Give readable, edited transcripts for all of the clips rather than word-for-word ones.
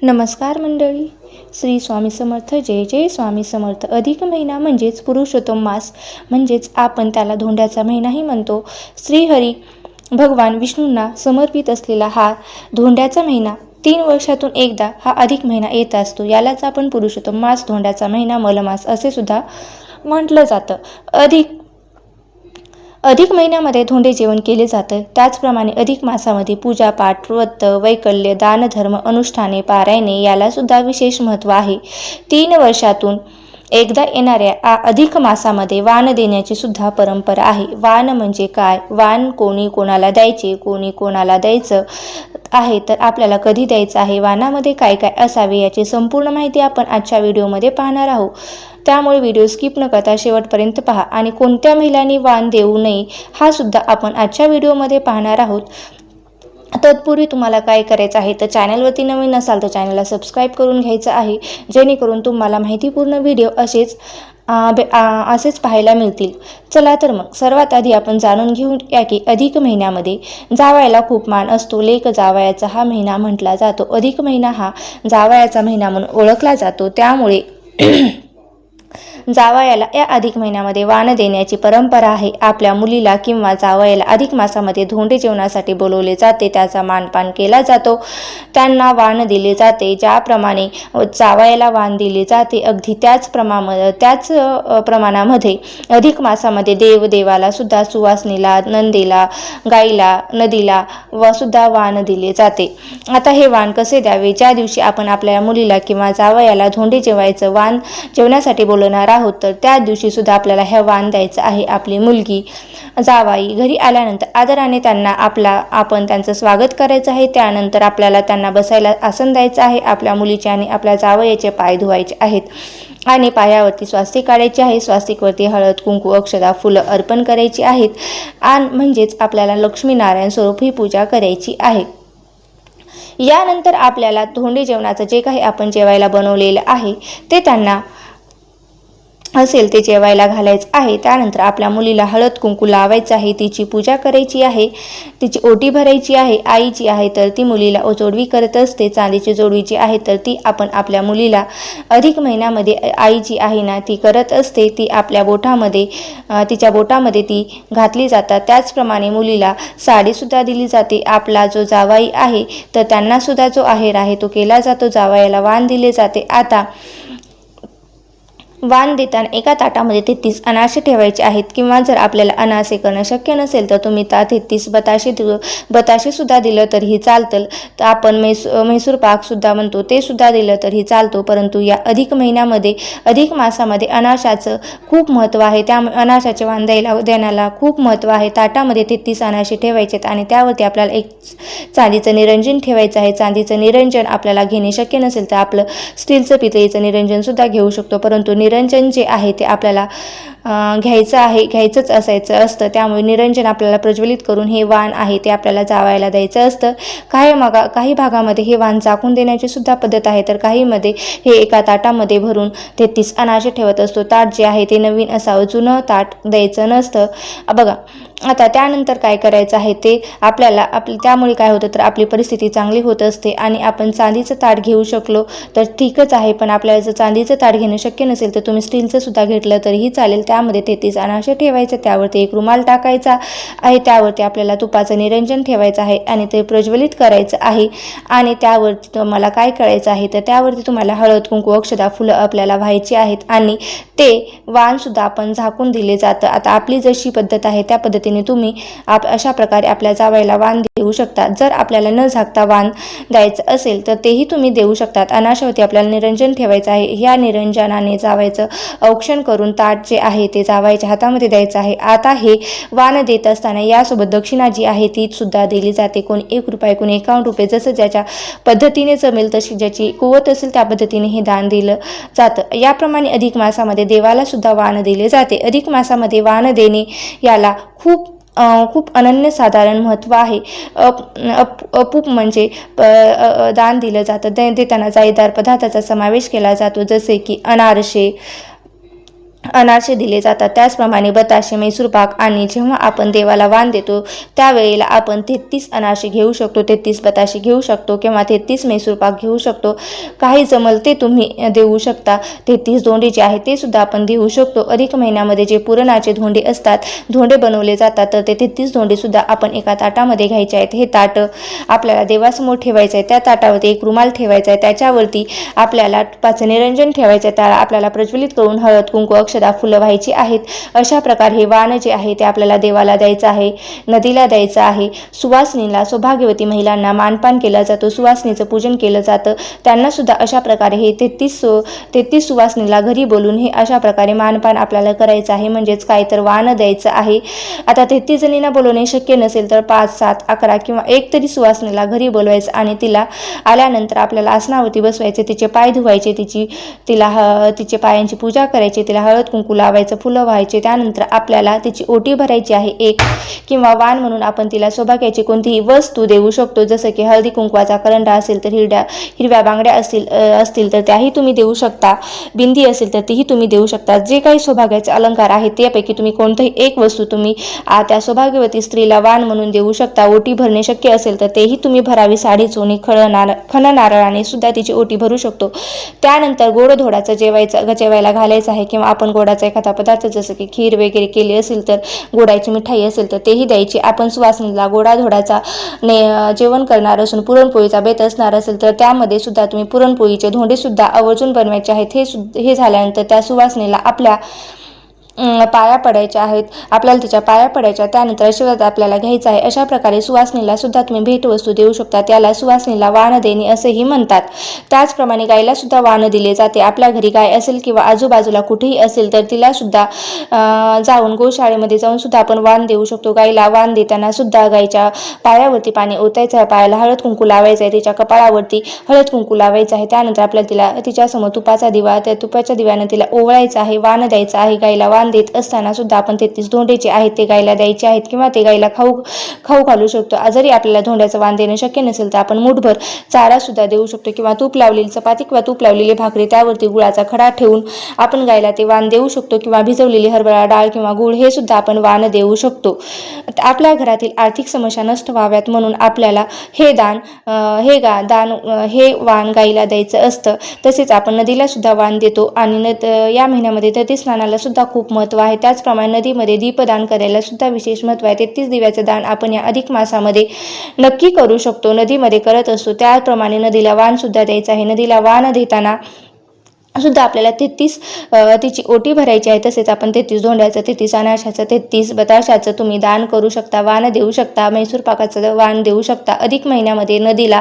नमस्कार मंडळी, श्री स्वामी समर्थ. जय जय स्वामी समर्थ. अधिक महिना म्हणजेच पुरुषोत्तम मास, म्हणजेच आपण त्याला धोंड्याचा महिनाही म्हणतो. श्रीहरी भगवान विष्णूंना समर्पित असलेला हा धोंड्याचा महिना 3 वर्षातून एकदा हा अधिक महिना येत असतो. यालाच आपण पुरुषोत्तम मास, धोंड्याचा महिना, मलमास असे सुद्धा म्हटलं जातं. अधिक महिन्यामध्ये धोंडे जेवण केले जातं. त्याचप्रमाणे अधिक मासामध्ये पूजापाठ, व्रत, वैकल्य, दानधर्म, अनुष्ठाने, पारायणे याला सुद्धा विशेष महत्त्व आहे. 3 वर्षातून एकदा येणाऱ्या अधिक मासामध्ये वाण देण्याची सुद्धा परंपरा आहे. वाण म्हणजे काय? वाण कोणी कोणाला द्यायचे, कोणी कोणाला द्यायचं आहे, तर आपल्याला कधी द्यायचं आहे, वाणामध्ये काय काय असावे याची संपूर्ण माहिती आपण आजच्या व्हिडिओमध्ये पाहणार आहोत. त्यामुळे व्हिडिओ स्किप न करता शेवटपर्यंत पहा. आणि कोणत्या महिलांनी वाण देऊ नये हा सुद्धा आपण आजच्या व्हिडिओमध्ये पाहणार आहोत. तत्पूर्वी तुम्हाला काय करायचं आहे, तर चॅनलवरती नवीन असाल तर चॅनलला सबस्क्राईब करून घ्यायचं आहे, जेणेकरून तुम्हाला माहितीपूर्ण व्हिडिओ असेच पाहायला मिळतील. चला तर मग सर्वात आधी आपण जाणून घेऊया की अधिक महिन्यामध्ये जावयाला खूप मान असतो. लेक जावयाचा हा महिना म्हटला जातो. अधिक महिना हा जावयाचा महिना म्हणून ओळखला जातो. त्यामुळे जावयाला या अधिक महिन्यामध्ये वाण देण्याची परंपरा आहे. आपल्या मुलीला किंवा जावयाला अधिक मासामध्ये धोंडे जेवणासाठी बोलवले जाते. त्याचा मानपान केला जातो, त्यांना वाण दिले जाते. ज्याप्रमाणे जावयाला वाण दिले जाते अगदी त्याच प्रमाणामध्ये अधिक मासामध्ये देवाला सुद्धा, सुवासनीला, नंदीला, गाईला, नदीला व सुद्धा वाण दिले जाते. आता हे वाण कसे द्यावे? ज्या दिवशी आपण आपल्या मुलीला किंवा जावयाला धोंडे वाण जेवण्यासाठी बोलवणार आहोत, तर त्या दिवशी सुद्धा आपल्याला हे वाण द्यायचं आहे. आपली मुलगी, जावाई घरी आल्यानंतर आदराने त्यांना आपण त्यांचं स्वागत करायचं आहे. त्यानंतर आपल्याला त्यांना बसायला आसन द्यायचं आहे. आपल्या मुलीचे आणि आपल्या जावयाचे पाय धुवायचे आहेत आणि पायावरती स्वास्तिक काढायचे आहे. स्वास्तिकवरती हळद, कुंकू, अक्षता, फुलं अर्पण करायची आहेत. आणि म्हणजेच आपल्याला लक्ष्मीनारायण स्वरूप ही पूजा करायची आहे. यानंतर आपल्याला धोंडे जेवणाचं जे काही आपण जेवायला बनवलेलं आहे ते त्यांना असेल ते जेवायला घालायचं आहे. त्यानंतर आपल्या मुलीला हळद कुंकू लावायचं आहे, तिची पूजा करायची आहे, तिची ओटी भरायची आहे. आईची आहे तर ती मुलीला जोडवी करत असते. चांदीची जोडवी जी आहे तर ती आपण आपल्या मुलीला अधिक महिन्यामध्ये आई जी आहे ना ती करत असते. ती आपल्या बोटामध्ये, तिच्या बोटामध्ये ती घातली जातात. त्याचप्रमाणे मुलीला साडीसुद्धा दिली जाते. आपला जो जावाई आहे तर त्यांना सुद्धा जो आहेर आहे तो केला जातो. जावयाला वाण दिले जाते. आता वाण देताना एका ताटामध्ये 33 अनारसे ठेवायचे आहेत, किंवा जर आपल्याला अनारसे करणं शक्य नसेल तर तुम्ही 33 बताशे सुद्धा दिलं तरीही चालतं. तर आपण म्हैसूर पाक सुद्धा म्हणतो ते सुद्धा दिलं तरीही चालतो. परंतु या अधिक महिन्यामध्ये, अधिक मासामध्ये अनारशाचं खूप महत्त्व आहे. त्यामुळे अनारशाचे वाण देण्याला खूप महत्त्व आहे. ताटामध्ये 33 अनारसे ठेवायचे आणि त्यावरती आपल्याला एक चांदीचं निरंजन ठेवायचं आहे. चांदीचं निरंजन आपल्याला घेणे शक्य नसेल तर आपलं स्टीलचं पितळीचं निरंजन सुद्धा घेऊ शकतो. परंतु निरंजन जे आहे ते आपल्याला घ्यायचंच असायचं असतं. त्यामुळे निरंजन आपल्याला प्रज्वलित करून हे वाण आहे ते आपल्याला जावायला द्यायचं असतं. काही भागामध्ये हे वाण झाकून देण्याची सुद्धा पद्धत आहे, तर काहीमध्ये हे एका ताटामध्ये भरून 33 अनारसे ठेवत असतो. ताट जे आहे ते नवीन असावं, जुनं ताट द्यायचं नसतं. बघा, आता त्यानंतर काय करायचं आहे ते त्यामुळे काय होतं तर आपली परिस्थिती चांगली होत असते. आणि आपण चांदीचं ताट घेऊ शकलो तर ठीकच आहे, पण आपल्याला जर चांदीचं ताट घेणं शक्य नसेल तर तुम्ही स्टीलचं सुद्धा घेतलं तरीही चालेल. त्यामध्ये 33 अनारसे ठेवायचे, त्यावरती एक रुमाल टाकायचा आहे, त्यावरती आपल्याला तुपाचं निरंजन ठेवायचं आहे आणि ते प्रज्वलित करायचं आहे. आणि त्यावरती तुम्हाला काय करायचं आहे तर त्यावरती तुम्हाला हळद कुंकू अक्षता फुलं आपल्याला व्हायची आहेत आणि ते वाण सुद्धा आपण झाकून दिले जातं. आता आपली जशी पद्धत आहे त्या पद्धतीने तुम्ही अशा प्रकारे आपल्या जावयाला वाण देऊ शकता. जर आपल्याला न झाकता वाण द्यायचं असेल तर तेही तुम्ही देऊ शकतात. अनारशावरती आपल्याला निरंजन ठेवायचं आहे. ह्या निरंजनाने जावयाचं औक्षण करून ताट जे आहे ते जावयाच्या हातामध्ये द्यायचं आहे. आता हे वाण देत असताना यासोबत दक्षिणा जी आहे ती सुद्धा दिली जाते. कोणी 1 रुपये, कोणी 51 रुपये, जसं ज्याच्या पद्धतीने जमेल तशी, ज्याची कुवत असेल त्या पद्धतीने हे दान दिलं जातं. याप्रमाणे अधिक मासामध्ये देवाला सुद्धा वाण दिले जाते. अधिक मासामध्ये वाण देणे याला खूप अनन्यसाधारण महत्त्व आहे. अपूप म्हणजे दान दिलं जातं. देताना जाळीदार पदार्थाचा समावेश केला जातो, जसे की अनारसे, अनारसे दिले जातात। त्याचप्रमाणे बताशे, मैसूर पाक आणि जेव्हा आपण देवाला वाण देतो त्यावेळेला आपण 33 अनारसे घेऊ शकतो, 33 बताशे घेऊ शकतो किंवा 33 मैसूर पाक घेऊ शकतो। काही जमल ते तुम्ही देऊ शकता। 33 धोंडे जे आहे ते सुद्धा आपण देऊ शकतो। अधिक महिन्यामध्ये जे पुरणाचे धोंडे असतात, धोंडे बनवले जातात, तर ते 33 धोंडे सुद्धा आपण एका ताटामध्ये घ्यायचे आहेत। हे ताट आपल्याला देवासमोर ठेवायचं आहे। त्या ताटावरती एक रुमाल ठेवायचा आहे, त्याच्यावरती आपल्याला 5 निरंजन ठेवायचं आहे, त्याला आपल्याला प्रज्वलित करून हळद कुंकू अक्षदा फुलं व्हायची आहेत। अशा प्रकारे हे वाण जे आहे ते आपल्याला देवाला द्यायचं आहे, नदीला द्यायचं आहे। सुवासिनीला, सौभाग्यवती महिलांना मानपान केला जातो, सुवासिनीचं पूजन केलं जातं। त्यांना सुद्धा अशा प्रकारे हे 33 सुवासिनीला घरी बोलून हे अशा प्रकारे मानपान आपल्याला करायचं आहे, म्हणजेच काय तर वाण द्यायचं आहे। आता 33 जणींना बोलवणे शक्य नसेल तर 5, 7, 11 किंवा एक तरी सुवासिनीला घरी बोलवायचं आणि तिला आल्यानंतर आपल्याला आसनावरती बसवायचे, तिचे पाय धुवायचे, तिचे पायांची पूजा करायची, तिला हळद कुंकू लावायचं, फुलं व्हायचे। त्यानंतर आपल्याला तिची ओटी भरायची आहे एक, किंवा वाण म्हणून आपण तिला सौभाग्याची कोणतीही वस्तू देऊ शकतो, जसं की हळदी कुंकवाचा करंडा असेल तर हिरव्या बांगड्या असतील तर त्याही तुम्ही देऊ शकता, बिंदी असेल तर तीही तुम्ही देऊ शकता। जे काही सौभाग्याचे अलंकार आहेत त्यापैकी तुम्ही कोणतीही एक वस्तू तुम्ही त्या सौभाग्यवती स्त्रीला वाण म्हणून देऊ शकता। ओटी भरणे शक्य असेल तर तेही तुम्ही भरावी। साडी, चोणी, खण नारळाने सुद्धा तिची ओटी भरू शकतो। त्यानंतर गोडधोडाचं जेवायला घालायचं आहे, किंवा आपण गोडाचा एखादा पदार्थ जसं की खीर वगैरे केली असेल तर गोडाची मिठाई असेल तर तेही द्यायची। आपण सुवासिनीला गोडाधोडाचा जेवण करणार असून पुरणपोळीचा बेत असणार असेल तर त्यामध्ये सुद्धा तुम्ही पुरणपोळीचे धोंडे सुद्धा आवर्जून बनवायचे आहेत। हे झाल्यानंतर त्या सुवासिनीला आपल्या पाया पडायच्या आहेत, आपल्याला तिच्या पाया पडायच्या। त्यानंतर आशीर्वाद आपल्याला घ्यायचा आहे। अशा प्रकारे सुवासिनीला सुद्धा तुम्ही भेटवस्तू देऊ शकता, त्याला सुवासिनीला वाण देणे असेही म्हणतात। त्याचप्रमाणे गायला सुद्धा वाण दिले जाते। आपल्या घरी गाय असेल किंवा आजूबाजूला कुठेही असेल तर तिला सुद्धा जाऊन गोशाळेमध्ये जाऊन सुद्धा आपण वाण देऊ शकतो। गायला वाण देताना सुद्धा गायच्या पायावरती पाणी ओतायचं आहे, पायाला हळद कुंकू लावायचं आहे, तिच्या कपाळावरती हळद कुंकू लावायचं आहे। त्यानंतर आपल्याला तिच्यासमोर तुपाचा दिवा, त्या तुपाच्या दिव्याने तिला ओवाळायचं आहे, वाण द्यायचं आहे। गायला वाण देत असताना सुद्धा आपण 33 धोंडे जे आहेत ते गायला द्यायचे आहेत, किंवा ते गायला खाऊ घालू शकतो। जरी आपल्याला धोंड्याचं वाण देणं शक्य नसेल तर आपण मुठभर चारा सुद्धा देऊ शकतो, किंवा तूप लावलेली चपाती किंवा तूप लावलेली भाकरी त्यावरती गुळाचा खडा ठेवून आपण गायला ते वाण देऊ शकतो, किंवा भिजवलेली हरभरा डाळ किंवा गुळ हे सुद्धा आपण वाण देऊ शकतो। आपल्या घरातील आर्थिक समस्या नष्ट व्हाव्यात म्हणून आपल्याला हे वाण गायला द्यायचं असतं। तसेच आपण नदीला सुद्धा वाण देतो, आणि या महिन्यामध्ये नदी स्नानाला सुद्धा खूप महत्त्व आहे। त्याचप्रमाणे नदीमध्ये दीपदान करायला सुद्धा विशेष महत्त्व आहे। 33 दिव्याचं दान आपण या अधिक मासामध्ये नक्की करू शकतो, नदीमध्ये करत असतो। त्याप्रमाणे नदीला वाण सुद्धा द्यायचं आहे। नदीला वाण देताना सुद्धा आपल्याला 33 तिची ओटी भरायची आहे। तसेच आपण 33 धोंड्याचं, 33 अनारशाचं, 33 बताशाचं तुम्ही दान करू शकता, वाण देऊ शकता, मैसूर पाकाचं वाण देऊ शकता। अधिक महिन्यामध्ये नदीला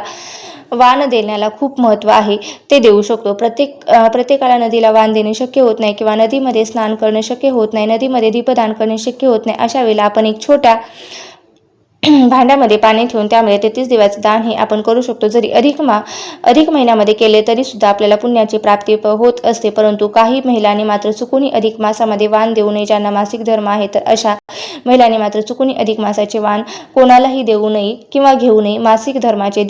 वाण देण्याला खूप महत्त्व आहे, ते देऊ शकतो। प्रत्येकाला नदीला वाण देणे शक्य होत नाही, किंवा नदीमध्ये स्नान करणे शक्य होत नाही, नदीमध्ये दीपदान करणे शक्य होत नाही। अशा वेळेला आपण एक छोट्या भांड्यामध्ये पाणी ठेवून त्यामध्ये 33 दिव्याचं दान हे आपण करू शकतो। जरी अधिक महिन्यामध्ये केले तरी सुद्धा आपल्याला पुण्याची प्राप्ती होत असते, परंतु काही महिलांनी मात्र चुकूनही अधिक मासामध्ये वाण देऊ नये। ज्यांना मासिक धर्म आहे तर अशा महिलांनी मात्र चुकूनही अधिक मासाचे वाण कोणालाही देऊ नये किंवा घेऊ नये। मासिक धर्माचे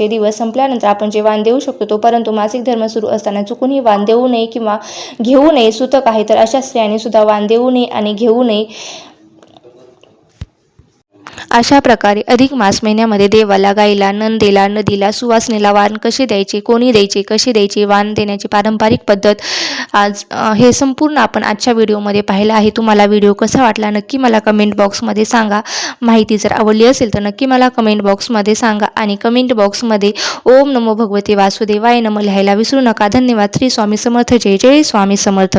दिवस संपल्यानंतर आपण जे वाण देऊ शकतो तो, परंतु मासिक धर्म सुरू असताना चुकूनही वाण देऊ नये किंवा घेऊ नये। सूतक आहे तर अशा स्त्रियांनी सुद्धा वाण देऊ नये आणि घेऊ नये। अशा प्रकारे अधिक मास महिन्यामध्ये देवाला, गाईला, नंदेला, नदीला, सुवासिनीला वाण कसे द्यायचे, कोणी द्यायचे, कसे द्यायचे, वाण देण्याची पारंपरिक पद्धत हे संपूर्ण आपण आजच्या व्हिडिओमध्ये पाहिलं आहे। तुम्हाला व्हिडिओ कसा वाटला नक्की मला कमेंट बॉक्समध्ये सांगा। माहिती जर आवडली असेल तर नक्की मला कमेंट बॉक्समध्ये सांगा, आणि कमेंट बॉक्समध्ये ओम नमो भगवते वासुदेवाय नमः लिहायला विसरू नका। धन्यवाद। श्री स्वामी समर्थ। जय जय स्वामी समर्थ।